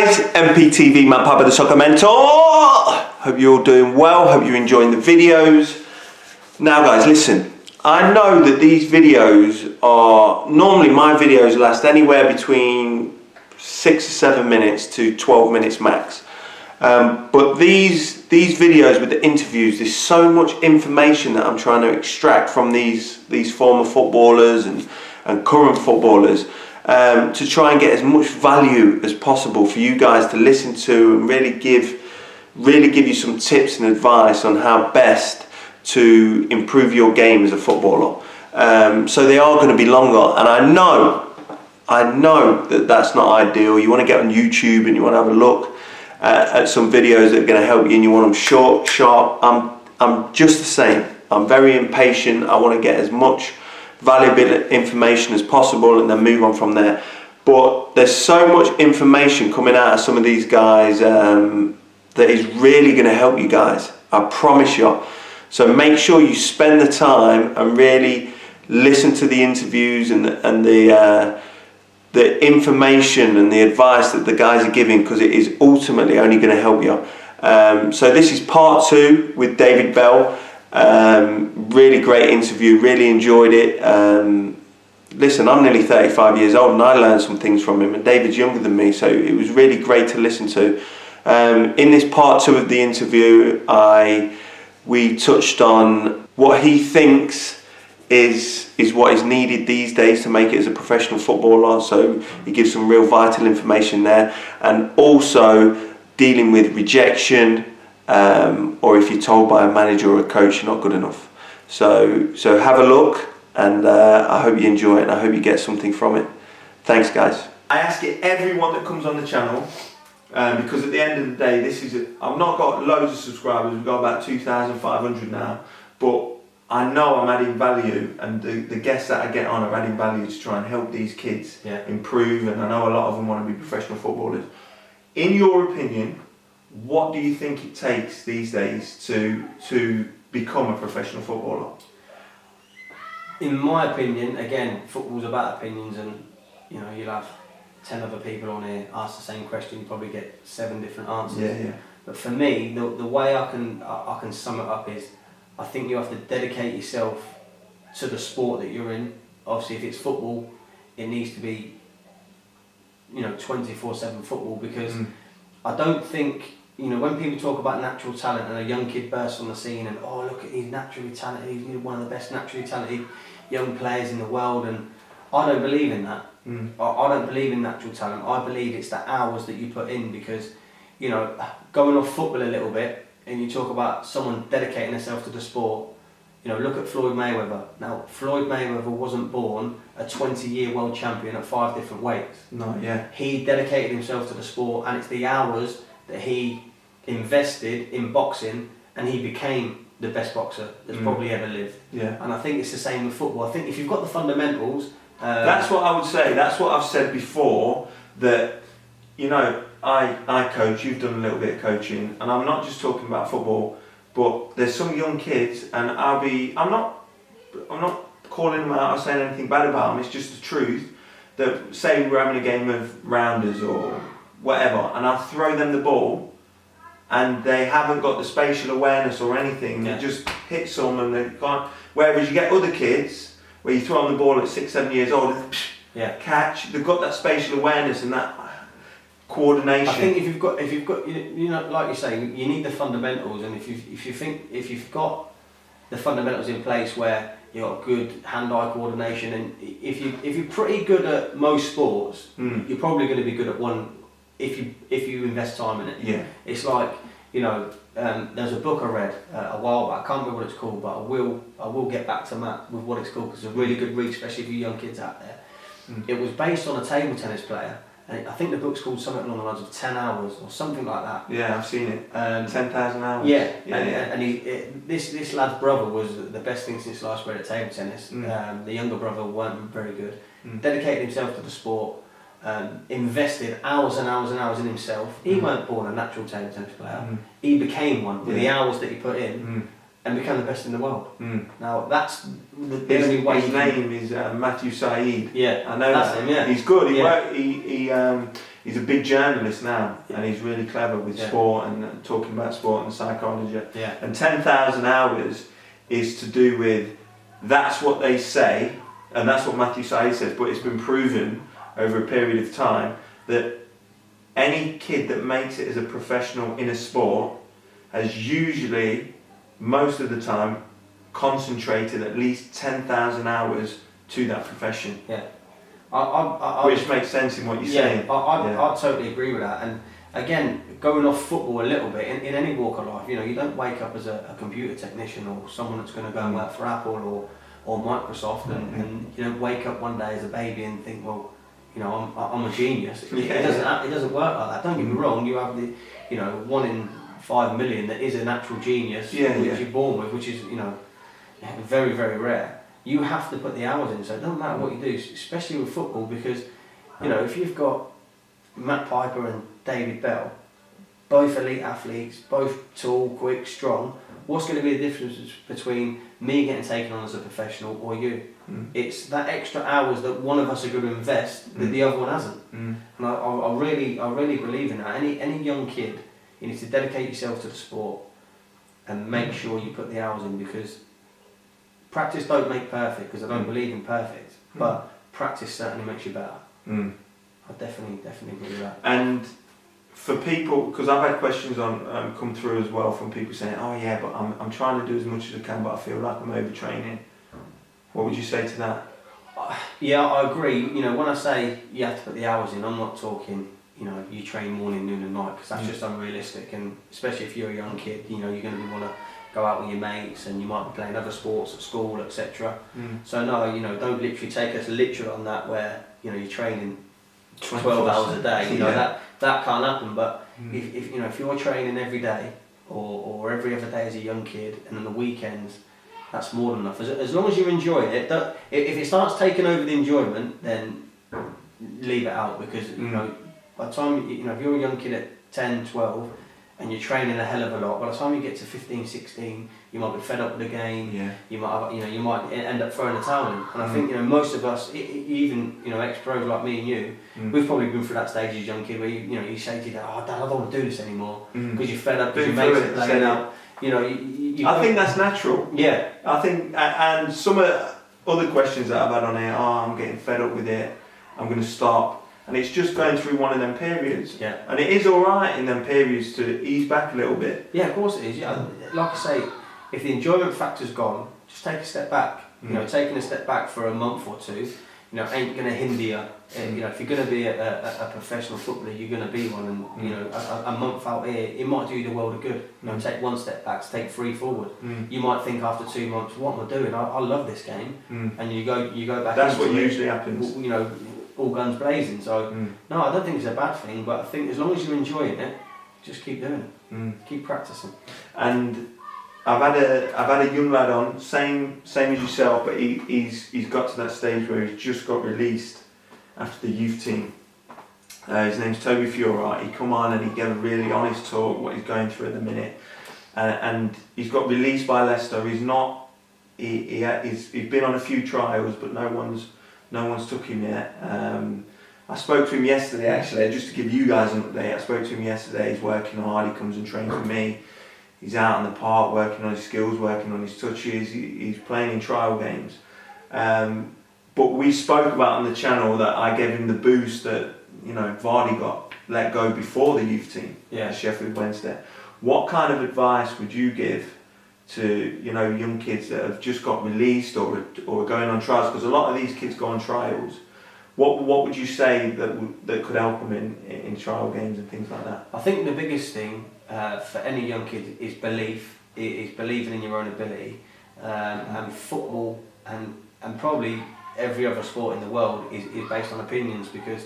guys, MPTV, Matt Piper, the Soccer Mentor. Hope you're all doing well, hope you're enjoying the videos. Now guys, listen, I know that these videos are, normally my videos last anywhere between 6 or 7 minutes to 12 minutes max. But these videos with the interviews, there's so much information that I'm trying to extract from these former footballers and current footballers. To try and get as much value as possible for you guys to listen to and really give you some tips and advice on how best to improve your game as a footballer. So they are going to be longer, and I know that that's not ideal. You want to get on YouTube and you want to have a look at some videos that are going to help you, and you want them short, sharp. I'm just the same. I'm very impatient. I want to get as much valuable information as possible and then move on from there. But there's so much information coming out of some of these guys that is really going to help you guys, I promise you. So make sure you spend the time and really listen to the interviews and the information and the advice that the guys are giving, because it is ultimately only going to help you. So this is part 2 with David Bell. Really great interview, really enjoyed it. Listen, I'm nearly 35 years old and I learned some things from him, and David's younger than me, so it was really great to listen to. In this part 2 of the interview, we touched on what he thinks is what is needed these days to make it as a professional footballer, so he gives some real vital information there, and also dealing with rejection, or if you're told by a manager or a coach you're not good enough. So have a look, and I hope you enjoy it and I hope you get something from it. Thanks guys. I ask it everyone that comes on the channel, because at the end of the day, I've not got loads of subscribers, we've got about 2,500 now, but I know I'm adding value, and the guests that I get on are adding value to try and help these kids improve, and I know a lot of them want to be professional footballers. In your opinion, what do you think it takes these days to become a professional footballer? In my opinion, again, football's about opinions, and you know, you'll have 10 other people on here ask the same question, you probably get 7 different answers. Yeah. But for me, the way I can sum it up is, I think you have to dedicate yourself to the sport that you're in. Obviously, if it's football, it needs to be, 24/7 football, because I don't think, when people talk about natural talent and a young kid bursts on the scene and, oh look, he's naturally talented, he's one of the best naturally talented young players in the world, and I don't believe in that. I don't believe in natural talent. I believe it's the hours that you put in, because, going off football a little bit, and you talk about someone dedicating themselves to the sport, look at Floyd Mayweather. Now, Floyd Mayweather wasn't born a 20-year world champion at 5 different weights. No, yeah. He dedicated himself to the sport, and it's the hours that he invested in boxing, and he became the best boxer that's probably ever lived. Yeah. And I think it's the same with football. I think if you've got the fundamentals... that's what I would say. That's what I've said before, that, I coach, you've done a little bit of coaching, and I'm not just talking about football, but there's some young kids, and I'm not calling them out or saying anything bad about them, it's just the truth, that say we're having a game of rounders or whatever, and I throw them the ball, and they haven't got the spatial awareness or anything, it just hits them and they can't, whereas you get other kids, where you throw them the ball at 6, 7 years old, catch, they've got that spatial awareness and that coordination. I think if you've got, like you say, you need the fundamentals, and if you've got the fundamentals in place where you've got good hand-eye coordination, and if you're pretty good at most sports, you're probably going to be good at one if you invest time in it. Yeah. It's like, there's a book I read a while back. I can't remember what it's called, but I will get back to Matt with what it's called, because it's a really good read, especially for you young kids out there. It was based on a table tennis player. And I think the book's called something along the lines of 10 hours or something like that. Yeah, I've seen it. 10,000 hours. Yeah. And this lad's brother was the best thing since sliced bread at table tennis. The younger brother weren't very good. Dedicated himself to the sport. Invested hours and hours and hours in himself. He weren't born a natural table tennis player. He became one with the hours that he put in. And became the best in the world. Now that's the only way. His name is Matthew Saeed. Yeah, I know that's him. Yeah, he's good. He he's a big journalist now, Yeah. and he's really clever with Yeah. sport and talking about sport and psychology. Yeah. And 10,000 hours is to do with, that's what they say, and that's what Matthew Said says, but it's been proven over a period of time that any kid that makes it as a professional in a sport has usually, most of the time, concentrated at least 10,000 hours to that profession. Yeah. Which makes sense in what you're yeah, saying. I totally agree with that. And again, going off football a little bit, in any walk of life, you know, you don't wake up as a computer technician or someone that's going to go and work for Apple or Microsoft, and you don't wake up one day as a baby and think, well, you know, I'm a genius. It doesn't work like that. Don't get me wrong. You have the, you know, 1 in 5 million that is a natural genius, which you're born with, which is, you know, very, very rare. You have to put the hours in, so it doesn't matter what you do, especially with football, because, you know, if you've got Matt Piper and David Bell, both elite athletes, both tall, quick, strong, what's going to be the difference between me getting taken on as a professional or you? It's that extra hours that one of us are going to invest that the other one hasn't. And I really believe in that. Any young kid, you need to dedicate yourself to the sport and make sure you put the hours in, because practice don't make perfect, because I don't believe in perfect, but practice certainly makes you better. I definitely agree with that. And for people, because I've had questions on come through as well from people saying, oh yeah, but I'm trying to do as much as I can, but I feel like I'm overtraining. What would you say to that? Yeah, I agree. You know, when I say you have to put the hours in, I'm not talking, you know, you train morning, noon and night, because that's just unrealistic. And especially if you're a young kid, you know, you're going to want to go out with your mates and you might be playing other sports at school, etc. So no, you know, don't literally take us literal on that, where, you know, you're training 12 hours a day. You know, that can't happen. But if you know, if you're training every day or every other day as a young kid, and on the weekends, that's more than enough. As long as you're enjoying it. If it starts taking over the enjoyment, then leave it out, because you know, by the time you know, if you're a young kid at 10, 12 and you're training a hell of a lot, by the time you get to 15, 16, you might be fed up with the game. You might, you know, you might end up throwing the towel in. And I think, you know, most of us, even, you know, ex-pros like me and you, we've probably been through that stage as a young kid where you know, you say to your dad, oh Dad, I don't want to do this anymore, because you're fed up, because your mates are playing out. You know, I think that's natural. Yeah. I think, and some other questions that I've had on here, I'm getting fed up with it, I'm going to stop. And it's just going through one of them periods. Yeah. And it is alright in them periods to ease back a little bit. Yeah, of course it is. Yeah. Like I say, if the enjoyment factor's gone, just take a step back. You know, taking a step back for a month or two, you know, ain't going to hinder you. You know, if you're going to be a professional footballer, you're going to be one. And, you know, a month out here, it might do you the world of good. You know, take one step back, take 3 forward. You might think after 2 months, what am I doing? I love this game. And you go back. That's what usually happens. You know, all guns blazing. So no, I don't think it's a bad thing, but I think as long as you're enjoying it, just keep doing it. Keep practicing. And I've had a young lad on, same as yourself, but he's got to that stage where he's just got released after the youth team. His name's Toby Fiora. He come on and he gave a really honest talk what he's going through at the minute, and he's got released by Leicester. He's been on a few trials, but no one's took him yet. I spoke to him yesterday, actually, just to give you guys an update. I spoke to him yesterday. He's working hard. He comes and trains with me. He's out in the park working on his skills, working on his touches. He's playing in trial games. But we spoke about on the channel that I gave him the boost that, you know, Vardy got let go before the youth team at Sheffield Wednesday. What kind of advice would you give to, you know, young kids that have just got released or are going on trials? Because a lot of these kids go on trials. What would you say that could help them in trial games and things like that? I think the biggest thing for any young kid is belief. Is believing in your own ability. And football and probably every other sport in the world is based on opinions, because,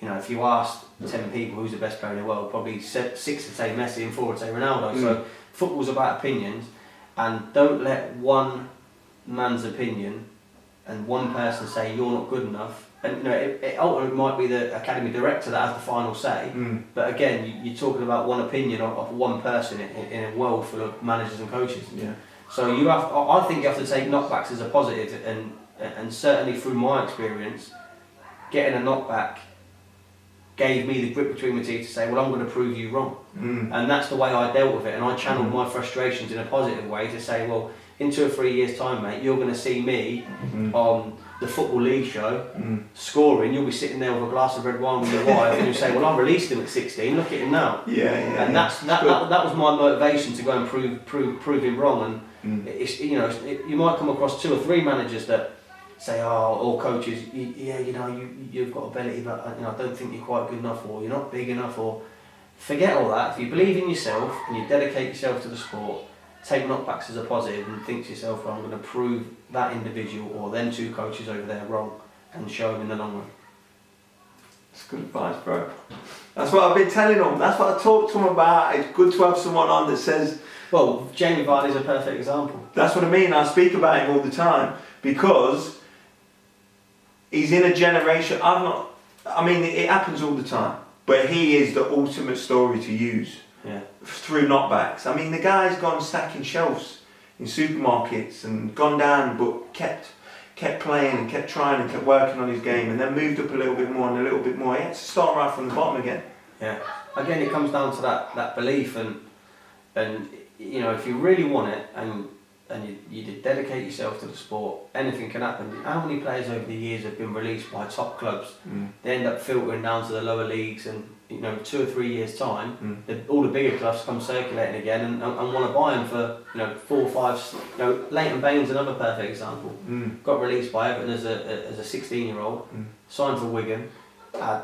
you know, if you asked 10 people who's the best player in the world, probably 6 would say Messi and 4 would say Ronaldo. So football's about opinions, and don't let one man's opinion and one person say you're not good enough. And, you know, it ultimately might be the academy director that has the final say. But again, you're talking about one opinion of one person in a world full of managers and coaches. Yeah. So I think you have to take knockbacks as a positive, and certainly through my experience, getting a knockback gave me the grit between my teeth to say, well, I'm going to prove you wrong. And that's the way I dealt with it, and I channeled my frustrations in a positive way to say, well, in 2 or 3 years' time, mate, you're going to see me on the Football League show scoring. You'll be sitting there with a glass of red wine with your wife, and you'll say, well, I released him at 16. Look at him now. And that was my motivation to go and prove him wrong. And it's, you know, you might come across 2 or 3 managers that say, oh, or coaches, yeah, you know, you've got ability, but you know, I don't think you're quite good enough, or you're not big enough, or forget all that. If you believe in yourself and you dedicate yourself to the sport, take knockbacks as a positive and think to yourself, well, I'm going to prove that individual or them 2 coaches over there wrong and show them in the long run. That's good advice, bro. That's what I've been telling them. That's what I talk to them about. It's good to have someone on that says... Well, Jamie Vardy's a perfect example. That's what I mean. I speak about him all the time because he's in a generation... I mean, it happens all the time. But he is the ultimate story to use. Yeah. Through knockbacks. I mean, the guy's gone stacking shelves in supermarkets and gone down, but kept playing and kept trying and kept working on his game, and then moved up a little bit more and a little bit more. He had to start right from the bottom again. Yeah. Again, it comes down to that belief, and you know, if you really want it and you dedicate yourself to the sport, anything can happen. How many players over the years have been released by top clubs? They end up filtering down to the lower leagues, and you know, 2 or 3 years time, all the bigger clubs come circulating again and want to buy them for, you know, 4 or 5. You know, Leighton Baines, another perfect example, got released by Everton as a 16-year-old, signed for Wigan, had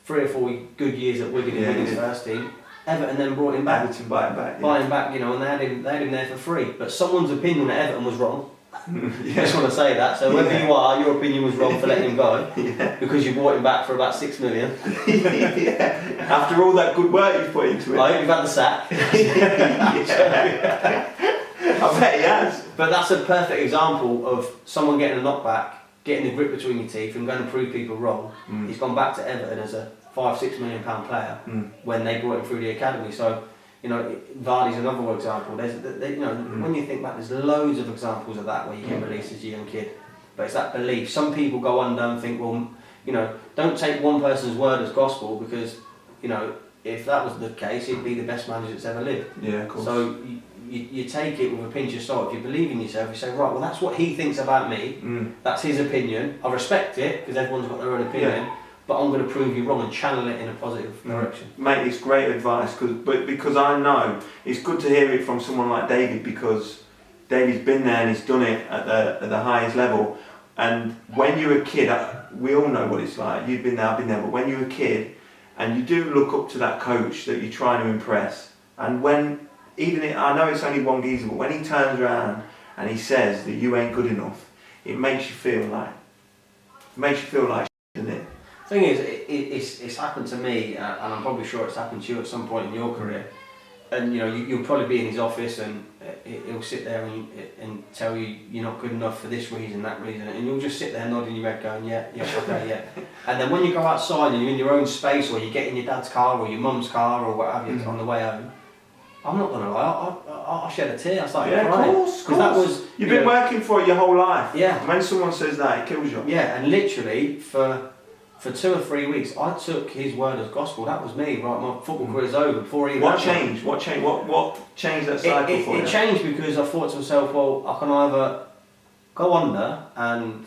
3 or 4 good years at Wigan in Wigan's first team. Everton then brought him back. Buy him back, you know, and they had him there for free. But someone's opinion at Everton was wrong. I just want to say that. So whether you are, your opinion was wrong for letting him go, because you bought him back for about 6 million. After all that good work you've put into it. I hope you've had the sack. I bet he has. But that's a perfect example of someone getting a knockback, getting the grip between your teeth and going to prove people wrong. He's gone back to Everton as a £5-6 million player when they brought him through the academy. So, you know, Vardy's another example. You know, when you think back, there's loads of examples of that where you get released as a young kid. But it's that belief. Some people go under and think, well, you know, don't take one person's word as gospel, because, you know, if that was the case, he'd be the best manager that's ever lived. Yeah, of course. So you take it with a pinch of salt. If you believe in yourself, you say, right, well, that's what he thinks about me. That's his opinion. I respect it, because everyone's got their own opinion. But I'm going to prove you wrong and channel it in a positive direction. Mate, it's great advice, because I know it's good to hear it from someone like David, because David's been there and he's done it at the highest level. And when you're a kid, we all know what it's like. You've been there, I've been there. But when you're a kid and you do look up to that coach that you're trying to impress, and when I know it's only one geezer, but when he turns around and he says that you ain't good enough, it makes you feel like doesn't it? The thing is, it's happened to me, and I'm probably sure it's happened to you at some point in your career. And you know, you'll probably be in his office, and he'll sit there and tell you you're not good enough for this reason, that reason, and you'll just sit there nodding your head, going, yeah, okay, yeah. And then when you go outside and you're in your own space, or you get in your dad's car or your mum's car or what have you on the way home, I'm not gonna lie, I shed a tear. I started crying. Of course. That was you've been working for it your whole life. Yeah. When someone says that, it kills you. Yeah, and literally for 2 or 3 weeks, I took his word as gospel. That was me, right? My football career's over before he. What changed? What changed that cycle for you? It changed because I thought to myself, well, I can either go under and.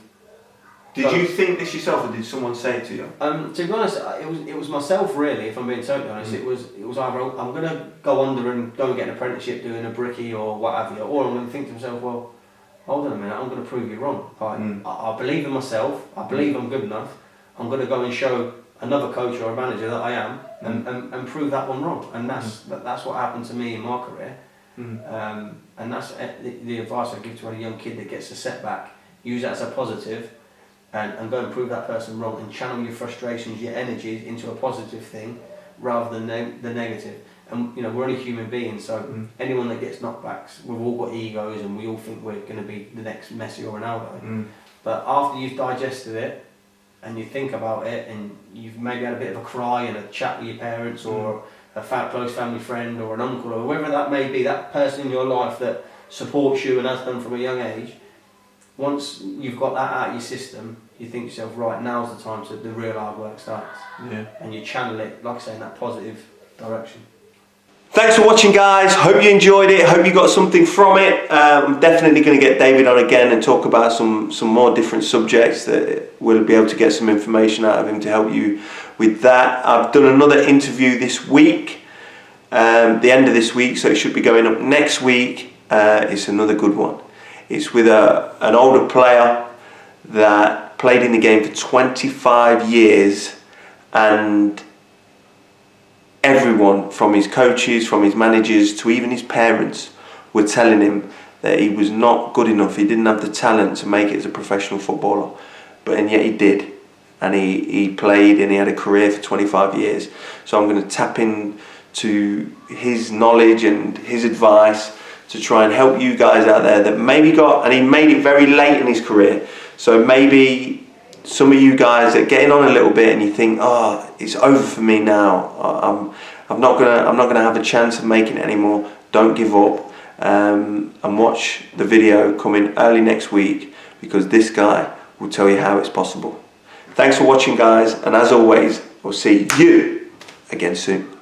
Did you think this yourself, or did someone say it to you? To be honest, it was myself really. If I'm being totally honest, it was either I'm going to go under and go and get an apprenticeship doing a brickie or what have you, or I'm going to think to myself, well, hold on a minute, I'm going to prove you wrong. I believe in myself. I believe I'm good enough. I'm going to go and show another coach or a manager that I am, and prove that one wrong. And that's what happened to me in my career. And that's the advice I give to any young kid that gets a setback. Use that as a positive, and go and prove that person wrong, and channel your frustrations, your energies into a positive thing rather than the negative. And you know, we're only human beings, so anyone that gets knockbacks, we've all got egos, and we all think we're going to be the next Messi or Ronaldo. But after you've digested it, and you think about it, and you've maybe had a bit of a cry and a chat with your parents, or a close family friend, or an uncle, or whoever that may be, that person in your life that supports you and has done from a young age, once you've got that out of your system, you think to yourself, right, now's the time to the real hard work starts. Yeah. And you channel it, like I say, in that positive direction. Thanks for watching, guys. Hope you enjoyed it. Hope you got something from it. I'm definitely going to get David on again and talk about some more different subjects that we'll be able to get some information out of him to help you with that. I've done another interview this week, the end of this week, so it should be going up next week. It's another good one. It's with an older player that played in the game for 25 years, and everyone, from his coaches, from his managers, to even his parents, were telling him that he was not good enough. He didn't have the talent to make it as a professional footballer, and yet he did. And he played and he had a career for 25 years. So I'm going to tap into his knowledge and his advice to try and help you guys out there that maybe and he made it very late in his career. So maybe some of you guys that are getting on a little bit and you think, oh, it's over for me now. I'm not gonna have a chance of making it anymore. Don't give up, and watch the video coming early next week, because this guy will tell you how it's possible. Thanks for watching, guys, and as always, I'll see you again soon.